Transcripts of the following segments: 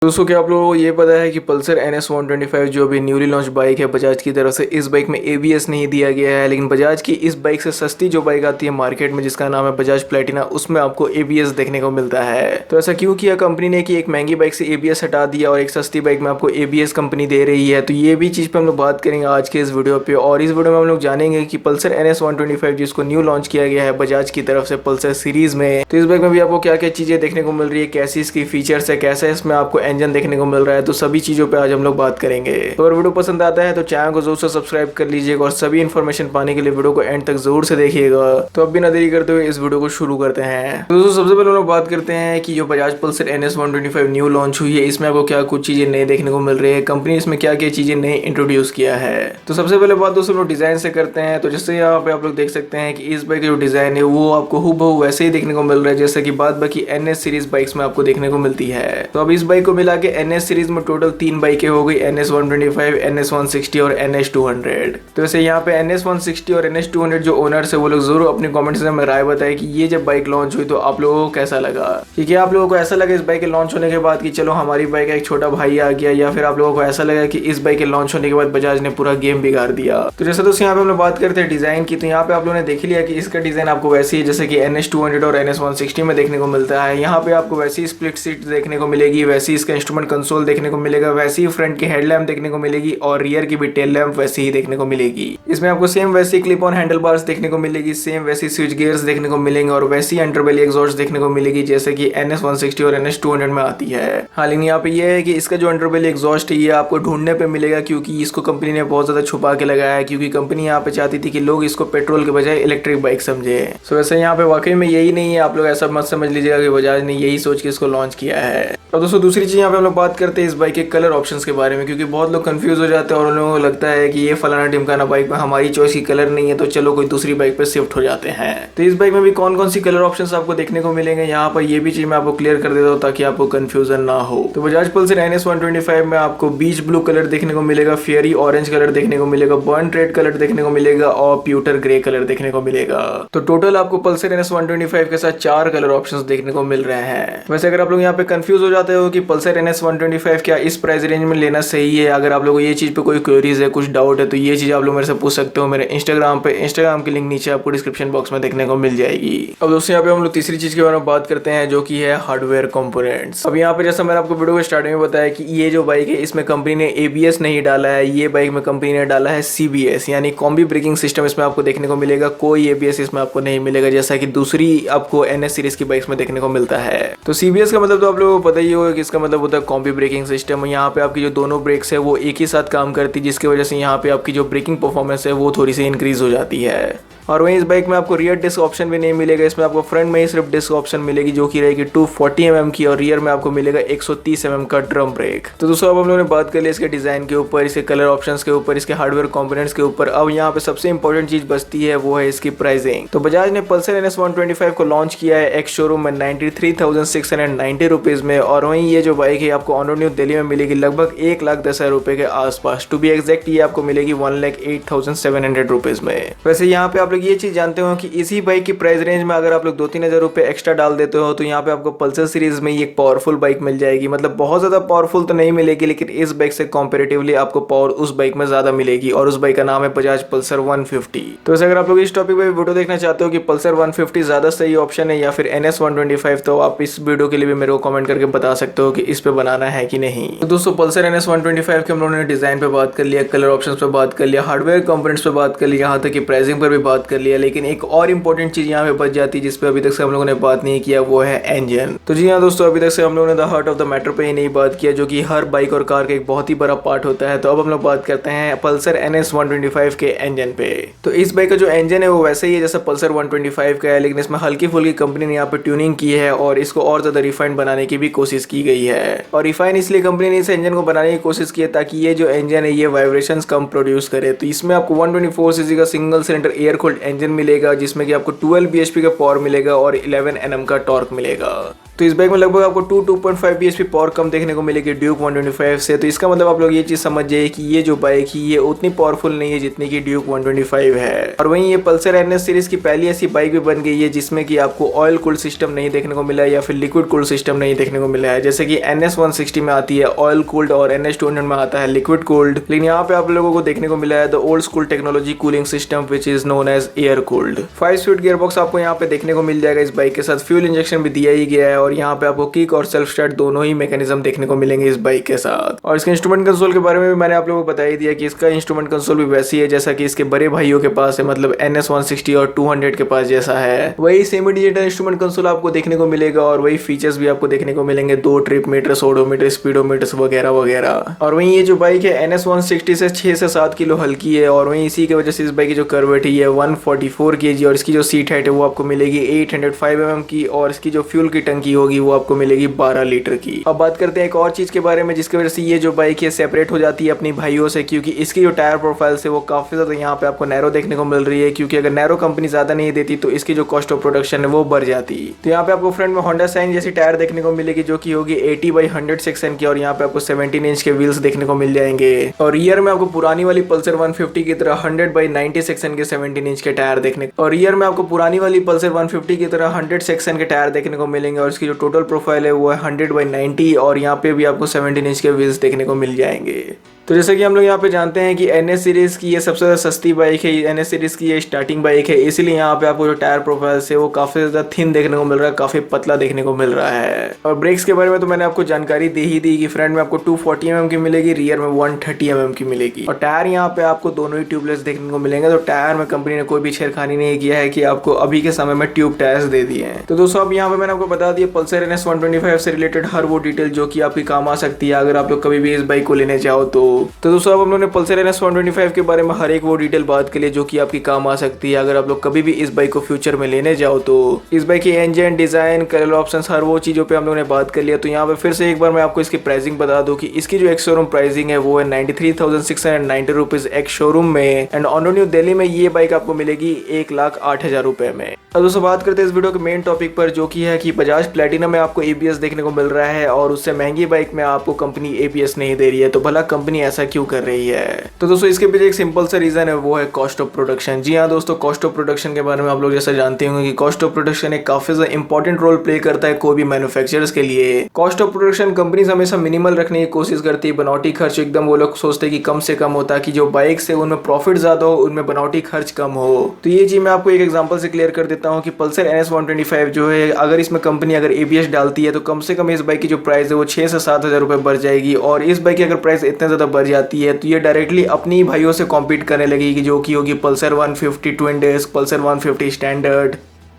दोस्तों क्या आप लोगों को ये पता है कि पल्सर NS 125 जो अभी न्यूली लॉन्च बाइक है बजाज की तरफ से, इस बाइक में ABS नहीं दिया गया है। लेकिन बजाज की इस बाइक से सस्ती जो बाइक आती है मार्केट में जिसका नाम है बजाज प्लेटिना, उसमें आपको ABS देखने को मिलता है। तो ऐसा क्यों किया कंपनी ने कि एक महंगी बाइक से ABS हटा दिया और एक सस्ती बाइक में आपको ABS कंपनी दे रही है। तो ये भी चीज़ पे हम लोग बात करेंगे आज के इस वीडियो पे। और इस वीडियो में हम लोग जानेंगे कि पल्सर NS 125 जिसको न्यू लॉन्च किया गया है बजाज की तरफ से पल्सर सीरीज में, तो इस बाइक में भी आपको क्या क्या चीज़ें देखने को मिल रही है, कैसी इसकी फीचर्स है, कैसा इसमें आपको इंजन देखने को मिल रहा है। तो सभी चीजों पे आज हम लोग बात करेंगे। तो अगर वीडियो पसंद आता है तो चैनल को जरूर से सब्सक्राइब कर लीजिएगा और सभी इन्फॉर्मेशन पाने के लिए वीडियो को एंड तक जरूर से देखिएगा। तो अब बिना देरी करते हुए इस वीडियो को शुरू करते हैं। तो दोस्तों सबसे पहले हम लोग बात करते हैं कि जो Bajaj Pulsar NS 125 new launch हुई है, इसमें आपको क्या कुछ चीजें नई देखने को मिल रही है, कंपनी इसमें क्या क्या चीजें नई इंट्रोड्यूस किया है। तो सबसे पहले बात दोस्तों लोग डिजाइन से करते हैं। तो जैसे यहाँ पे आप लोग देख सकते हैं कि इस बाइक का जो डिजाइन है वो आपको हूबहू वैसे ही देखने को मिल रहा है जैसे कि बाद बाकी NS सीरीज बाइक्स में आपको देखने को मिलती है। तो अब इस बाइक को मिला के NS सीरीज में टोटल 3 बाइकें हो गई, NS 125, NS 160 और NS 200। तो वैसे यहाँ पे NS 160 और NS 200 जो ओनर्स है वो लोग जरूर अपने कमेंट्स में राय बताए कि ये जब बाइक लॉन्च हुई तो आप लोगों को कैसा लगा, कि क्या आप लोगों को ऐसा लगा इस बाइक के लॉन्च होने के बाद कि चलो हमारी बाइक का एक छोटा भाई आ गया, या फिर आप लोगों को ऐसा लगा कि इस बाइक के लॉन्च होने के बाद बजाज ने पूरा गेम बिगाड़ दिया। तो जैसे दोस्तों यहाँ पे हम लोग बात करते हैं डिजाइन की, तो यहाँ पे आप लोगों ने देख लिया कि इसका डिजाइन आपको वैसे ही जैसे कि NS 200 और NS 160 में देखने को मिलता है। यहाँ पे आपको वैसी स्प्लिट सीट देखने को मिलेगी, वैसी इसका इंस्ट्रूमेंट कंसोल देखने को मिलेगा, वैसी फ्रंट की हेडलैम्प देखने को मिलेगी और रियर की भी टेल लैम्प वैसे ही देखने को मिलेगी। इसमें आपको सेम वैसी क्लिप ऑन हैंडल बार्स देखने को मिलेगी, सेम वैसी स्विच गियर्स देखने को मिलेंगे और वैसी अंडरबेली एग्जॉस्ट देखने को मिलेगी जैसे कि NS 160 और NS 200 में आती है। हाँ, लेकिन यहाँ पे ये है कि इसका जो अंडरबेली एग्जॉस्ट है ये आपको ढूंढने पे मिलेगा, क्योंकि इसको कंपनी ने बहुत ज्यादा छुपा के लगाया है, क्योंकि कंपनी यहाँ पे चाहती थी कि लोग इसको पेट्रोल के बजाय इलेक्ट्रिक बाइक समझे। सो वैसे यहाँ पे वाकई में यही नहीं है, आप लोग ऐसा मत समझ लीजिएगा कि बजाज ने यही सोच के इसको लॉन्च किया है। और दोस्तों दूसरी चीज यहाँ पे हम लोग बात करते हैं इस बाइक के कलर ऑप्शंस के बारे में, क्योंकि बहुत लोग कंफ्यूज हो जाते हैं और उन लोगों को लगता है कि ये फलाना ढिमकाना बाइक में हमारी चॉइस की कलर नहीं है तो चलो कोई दूसरी बाइक पे शिफ्ट हो जाते हैं। तो इस बाइक में भी कौन कौन सी कलर ऑप्शंस आपको देखने को मिलेंगे यहाँ पर, ये भी चीज मैं आपको क्लियर कर देता हूँ ताकि आपको कंफ्यूजन ना हो। तो बजाज पल्सर NS 125 में आपको बीच ब्लू कलर देखने को मिलेगा, फेयरी ऑरेंज कलर देखने को मिलेगा, बर्न रेड कलर देखने को मिलेगा और प्यूटर ग्रे कलर देखने को मिलेगा। तो टोटल आपको पल्सर NS 125 के साथ 4 कलर ऑप्शंस देखने को मिल रहे हैं। वैसे अगर आप लोग यहाँ पे कंफ्यूज हो जाते हो कि पल्सर NS 125 क्या इस प्राइस रेंज में लेना सही है, अगर आप लोगों को ये चीज पे कोई क्वेरीज है, कुछ डाउट है, तो ये चीज आप लोग मेरे से पूछ सकते हो मेरे इंस्टाग्राम पे। इंस्टाग्राम की लिंक नीचे आपको डिस्क्रिप्शन बॉक्स में देखने को मिल जाएगी। अब दोस्तों यहाँ पे हम लोग तीसरी चीज के बारे में बात करते हैं जो कि है हार्डवेयर कंपोनेंट्स। अब यहाँ पे जैसा मैंने आपको वीडियो के स्टार्टिंग में बताया कि ये जो बाइक है इसमें कंपनी ने ABS नहीं डाला है, ये बाइक में कंपनी ने डाला है CBS यानी कॉम्बी ब्रेकिंग सिस्टम इसमें आपको देखने को मिलेगा। कोई ABS इसमें आपको नहीं मिलेगा जैसा कि दूसरी आपको NS सीरीज की बाइक्स में देखने को मिलता है। तो CBS का मतलब तो आप लोगों को पता ही होगा कि इसका मतलब होता है कॉम्बी ब्रेकिंग सिस्टम। यहाँ पे आपकी जो दोनों ब्रेक्स है वो एक ही साथ काम करती है, जिसकी वजह से यहाँ पे आपकी जो ब्रेकिंग परफॉर्मेंस है वो थोड़ी सी इंक्रीज हो जाती है। और वहीं इस बाइक में आपको रियर डिस्क ऑप्शन भी नहीं मिलेगा, इसमें आपको फ्रंट में ही सिर्फ डिस्क ऑप्शन मिलेगी जो कि रहेगी 240 mm की और रियर में आपको मिलेगा 130 mm का ड्रम ब्रेक। तो दोस्तों अब हम लोगों ने बात कर ली इसके डिजाइन के ऊपर, इसके कलर ऑप्शंस के ऊपर, इसके हार्डवेयर कंपोनेंट्स के ऊपर। अब यहाँ पे सबसे इंपॉर्टेंट चीज बचती है वो है इसकी प्राइसिंग। तो बजाज ने पल्सर NS 125 को लॉन्च किया है एक्स शोरूम में 93,690 रुपीज में, और वहीं ये जो बाइक है आपको ऑन रोड न्यू दिल्ली में मिलेगी लगभग 1,10,000 रुपए के आसपास। टू बी एग्जैक्ट ये आपको मिलेगी 1,08,700 रुपीज में। वैसे यहाँ पे आप लोग ये चीज जानते हो कि इसी बाइक की प्राइस रेंज में अगर आप लोग 2-3 हजार रुपए एक्स्ट्रा डाल देते हो तो यहाँ पे आपको पल्सर सीरीज में ये एक पावरफुल बाइक मिल जाएगी। मतलब बहुत ज्यादा पावरफुल तो नहीं मिलेगी, लेकिन इस बाइक से कंपैरेटिवली आपको पावर उस बाइक में ज्यादा मिलेगी, और उस बाइक का नाम है बजाज पल्सर 150। तो अगर आप लोग इस टॉपिक पे वीडियो देखना चाहते हो कि पल्सर 150 ज्यादा सही ऑप्शन है या फिर NS 125, तो आप इस वीडियो के लिए भी मेरे को कमेंट करके बता सकते हो कि इस पे बनाना है कि नहीं। तो दोस्तों पल्सर NS 125 के हम लोगों ने डिजाइन पे बात कर लिया, कलर ऑप्शंस पे बात कर लिया, हार्डवेयर कंपोनेंट्स पे बात कर लिया, यहाँ तक कि प्राइसिंग पर भी बात कर लिया, लेकिन एक और इंपॉर्टेंट चीज यहाँ पे बच जाती है जिसपे अभी तक से हम लोगों ने बात नहीं किया, वो है इंजन। तो जी हाँ दोस्तों, अभी तक से हम लोगों ने the heart of the matter पे ही नहीं बात किया, जो कि हर बाइक और कार का एक बहुत ही बड़ा पार्ट होता है। तो अब हम लोग बात करते हैं पल्सर NS 125 के इंजन पे। तो इस बाइक का जो इंजन है वो वैसे ही है जैसा पल्सर 125 का है, लेकिन इसमें हल्की फुल्की कंपनी ने यहाँ पे ट्यूनिंग की है और इसको और ज्यादा रिफाइंड बनाने की भी कोशिश की गई है। और रिफाइन इसलिए कंपनी ने इस इंजन को बनाने की कोशिश की है ताकि ये जो इंजन है ये वाइब्रेशंस कम प्रोड्यूस करे। तो इसमें आपको 124 cc का single cylinder air cooled engine मिलेगा, जिसमें कि आपको 12 bhp का पावर मिलेगा और 11 Nm का टॉर्क मिलेगा। तो इस बाइक में लगभग आपको 2.5 bhp पावर कम देखने को मिलेगी ड्यूक 125 से। तो इसका मतलब आप लोग ये चीज समझ जाइए कि ये जो बाइक है ये उतनी पावरफुल नहीं है जितनी की ड्यूक 125 है। और वहीं ये पल्सर एनएस सीरीज की पहली ऐसी बाइक भी बन गई है जिसमें कि आपको ऑयल कूल्ड सिस्टम नहीं देखने को मिला है या फिर लिक्विड कूल्ड सिस्टम नहीं देखने को मिला है। जैसे कि NS 160 में आती है ऑयल कूल्ड और NS 200 में आता है लिक्विड कूल्ड, लेकिन यहाँ पे आप लोगों को देखने को मिला है the old school technology cooling system which is known as air cooled. 5 speed gearbox आपको यहाँ पे देखने को मिल जाएगा इस बाइक के साथ। फ्यूल इंजेक्शन भी दिया ही गया है और यहाँ पे आपको किक और सेल्फ स्टार्ट दोनों ही मैकेनिज्म देखने को मिलेंगे इस बाइक के साथ। और इसके इंस्ट्रूमेंट कंसोल के बारे में भी मैंने आप लोगों को बता ही दिया कि इसका इंस्ट्रूमेंट कंसोल भी वैसी है जैसा कि इसके बड़े भाइयों के पास है, मतलब NS 160 और 200 के पास जैसा है। वही सेमी डिजिटल इंस्ट्रूमेंट कंसोल आपको देखने को मिलेगा और वही फीचर्स भी आपको देखने को मिलेंगे, 2 ट्रिप मीटर्स, ओडोमीटर, स्पीडोमीटर्स वगैरह वगैरह। और वहीं ये जो बाइक है NS 160 से 6 से 7 किलो हल्की है और वहीं इसी की वजह से इस बाइक की जो कर्वेट है 144 kg और इसकी जो सीट हाइट है वो आपको मिलेगी 805 mm की और इसकी जो फ्यूल की टंकी होगी वो आपको मिलेगी 12 लीटर की। अब बात करते हैं एक और चीज के बारे में जिसकी वजह से ये जो बाइक है सेपरेट हो जाती है अपनी भाइयों से, क्योंकि इसकी जो टायर प्रोफाइल है वो काफी ज्यादा यहाँ पे आपको नैरो देखने को मिल रही है, क्योंकि अगर नैरो कंपनी ज्यादा नहीं देती तो इसकी जो कॉस्ट ऑफ प्रोडक्शन है वो बढ़ जाती। तो यहाँ पे आपको फ्रंट में होंडा साइन जैसी टायर देखने को मिलेगी जो की होगी 80/100 सेक्शन की और यहाँ पे आपको 17 इंच के व्हील्स देखने को मिल जाएंगे। और रियर में आपको पुरानी वाली पल्सर 150 की तरह 100/90 सेक्शन के 17 इंच के टायर देखने और रियर में आपको पुरानी वाली पल्सर 150 की तरह 100 सेक्शन के टायर देखने को मिलेंगे और इसकी जो टोटल प्रोफाइल है वो है 100/90 और यहाँ पे भी आपको 17 इंच के व्हील्स देखने को मिल जाएंगे। तो जैसे कि हम लोग यहाँ पे जानते हैं कि NS सीरीज की ये सबसे ज़्यादा सस्ती बाइक है, NS सीरीज की ये स्टार्टिंग बाइक है, इसीलिए यहाँ पे आपको जो टायर प्रोफाइल है वो काफ़ी ज़्यादा थिन देखने को मिल रहा है, काफ़ी पतला देखने को मिल रहा है। और ब्रेक्स के बारे में तो मैंने आपको जानकारी दे ही दी कि फ्रंट में आपको 240 mm की मिलेगी, रियर में 130 mm की मिलेगी और टायर यहाँ पे आपको दोनों ही ट्यूबलेस देखने को मिलेंगे। तो टायर में कंपनी ने कोई भी छेड़खानी नहीं किया है कि आपको अभी के समय में ट्यूब टायर्स दे दिए हैं। तो दोस्तों अब यहाँ पे मैंने आपको बता दिया पल्सर NS 125 से रिलेटेड हर वो डिटेल जो कि आपकी काम आ सकती है अगर आप लोग कभी भी इस बाइक को लेने चाहो तो दोस्तों अब हम लोगों ने पल्सर NS 125 के बारे में हर एक वो डिटेल बात के लिए जो कि आपकी काम आ सकती है अगर आप लोग कभी भी इस बाइक को फ्यूचर में लेने जाओ तो। इस बाइक की इंजन, डिजाइन, कलर ऑप्शंस हर वो चीजों पे हम लोगों ने बात कर लिया। तो यहाँ पे फिर से एक बार मैं आपको इसकी प्राइसिंग बता दूं कि इसकी जो एक्स शोरूम प्राइसिंग है वो है 93,690 रुपीज एक्स शोरूम में एंड ऑन न्यू दिल्ली में ये बाइक आपको मिलेगी 1,08,000 रुपए में। अब दोस्तों बात करते हैं इस वीडियो के मेन टॉपिक पर जो कि है कि बजाज प्लेटिना में आपको ABS देखने को मिल रहा है और उससे महंगी बाइक में आपको कंपनी ABS नहीं दे रही है। तो भला कंपनी ऐसा क्यों कर रही है? तो दोस्तों इसके पीछे एक सिंपल सा रीजन है, वो है कॉस्ट ऑफ प्रोडक्शन। जी हाँ दोस्तों, कॉस्ट ऑफ प्रोडक्शन के बारे में आप लोग जैसा जानते होंगे कि कॉस्ट ऑफ प्रोडक्शन एक काफी ज्यादा इंपॉर्टेंट रोल प्ले करता है कोई भी मैन्युफैक्चरर्स के लिए। कॉस्ट ऑफ प्रोडक्शन कंपनी हमेशा मिनिमल रखने की कोशिश करती है, बनावटी खर्च एकदम वो लोग सोचते हैं कि कम से कम होता है कि जो बाइक से उनमें प्रॉफिट ज्यादा हो, उनमें बनावटी खर्च कम हो। तो ये चीज मैं आपको एक एग्जांपल से क्लियर कर देता हूँ कि पल्सर NS 125 जो है अगर इसमें कंपनी अगर ABS डालती है तो कम से कम इस बाइक की जो प्राइस है वो 6 से 7 हजार रुपए बढ़ जाएगी और इस बाइक की अगर प्राइस इतने ज्यादा बढ़ जाती है तो ये डायरेक्टली अपनी भाइयों से कॉम्पीट करने लगेगी जो कि होगी Pulsar 150 twin disc, Pulsar 150 standard.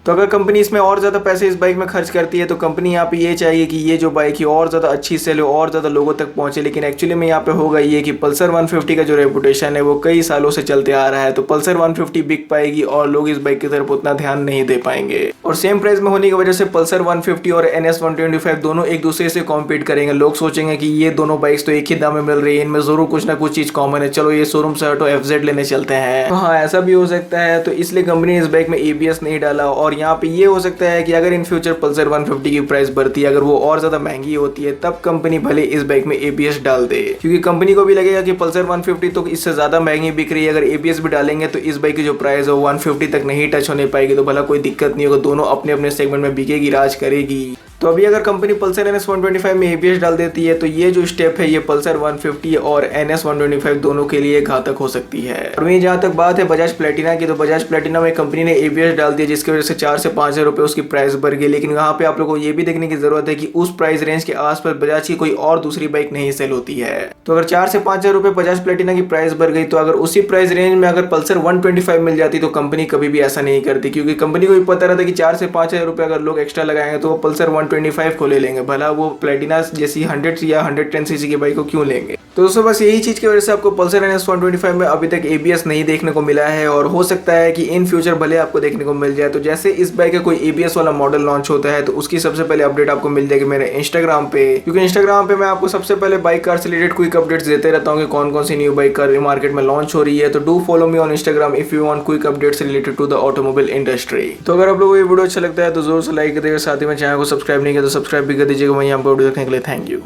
तो अगर कंपनी इसमें और ज़्यादा पैसे इस बाइक में खर्च करती है तो कंपनी यहाँ पे ये चाहिए कि ये जो बाइक है और ज़्यादा अच्छी सेल हो और ज़्यादा लोगों तक पहुँचे, लेकिन एक्चुअली में यहाँ पे होगा ये कि पल्सर 150 का जो रेपुटेशन है वो कई सालों से चलते आ रहा है। तो पल्सर 150 बिक पाएगी और लोग इस बाइक की तरफ उतना ध्यान नहीं दे पाएंगे और सेम प्राइस में होने की वजह से पल्सर 150 और NS 125 दोनों एक दूसरे से कॉम्पीट करेंगे। लोग सोचेंगे कि ये दोनों बाइक्स तो एक ही दाम में मिल रही है, इनमें जरूर कुछ ना कुछ चीज़ कॉमन है, चलो ये शोरूम से हटो FZ लेने चलते हैं। तो हाँ ऐसा भी हो सकता है, तो इसलिए कंपनी इस बाइक में ABS नहीं डाला। और यहाँ पे ये हो सकता है कि अगर इन फ्यूचर पल्सर 150 की प्राइस बढ़ती है, अगर वो और ज्यादा महंगी होती है, तब कंपनी भले इस बाइक में ABS डाल दे, क्योंकि कंपनी को भी लगेगा कि पल्सर 150 तो इससे ज्यादा महंगी बिक रही है, अगर ABS भी डालेंगे तो इस बाइक की जो प्राइस है 150 तक नहीं टच होने पाएगी। तो भला कोई दिक्कत नहीं होगा, दोनों अपने अपने सेगमेंट में बिकेगी, राज करेगी। तो अभी अगर कंपनी पल्सर NS 125 में ABS डाल देती है तो ये जो स्टेप है ये पल्सर 150 और NS 125 दोनों के लिए घातक हो सकती है। और वहीं जहाँ तक बात है बजाज प्लेटिना की, तो बजाज प्लेटिना में कंपनी ने ABS डाल दिया जिसकी वजह से 4 से 5 हजार रुपए उसकी प्राइस बढ़ गई। लेकिन यहाँ पे आप लोगों को ये भी देखने की जरूरत है कि उस प्राइस रेंज के आसपास बजाज की कोई और दूसरी बाइक नहीं सेल होती है। तो अगर 4 से 5 हजार रुपए बजाज प्लेटिना की प्राइस बढ़ गई तो अगर उसी प्राइस रेंज में अगर पल्सर 125 मिल जाती तो कंपनी कभी भी ऐसा नहीं करती, क्योंकि कंपनी को भी पता रहता है कि 4 से 5 हजार रुपए अगर लोग एक्स्ट्रा लगाएंगे तो वो पल्सर 125 को ले लेंगे, भला वो प्लेटिना जैसी 100 या 110 सीसी की बाइक को क्यों लेंगे। तो दोस्तों बस यही चीज़ की वजह से आपको पल्सर NS 125 में अभी तक ABS नहीं देखने को मिला है और हो सकता है कि इन फ्यूचर भले आपको देखने को मिल जाए। तो जैसे इस बाइक का कोई ABS वाला मॉडल लॉन्च होता है तो उसकी सबसे पहले अपडेट आपको मिल जाएगी मेरे इंस्टाग्राम पे, क्योंकि इंस्टाग्राम पे मैं आपको सबसे पहले बाइक कार से रिलेटेड क्विक अपडेट्स देते रहता हूँ कि कौन कौन सी न्यू बाइक कार मार्केट में लॉन्च हो रही है। तो do follow me on Instagram if you want quick updates related to the automobile industry. तो अगर आप लोगों को ये वीडियो अच्छा लगता है तो जोर से लाइक कर दीजिएगा, साथ ही में चैनल को सब्सक्राइब नहीं किया तो सब्सक्राइब भी कर दीजिएगा। वहीं आपको वीडियो देखने के लिए थैंक यू।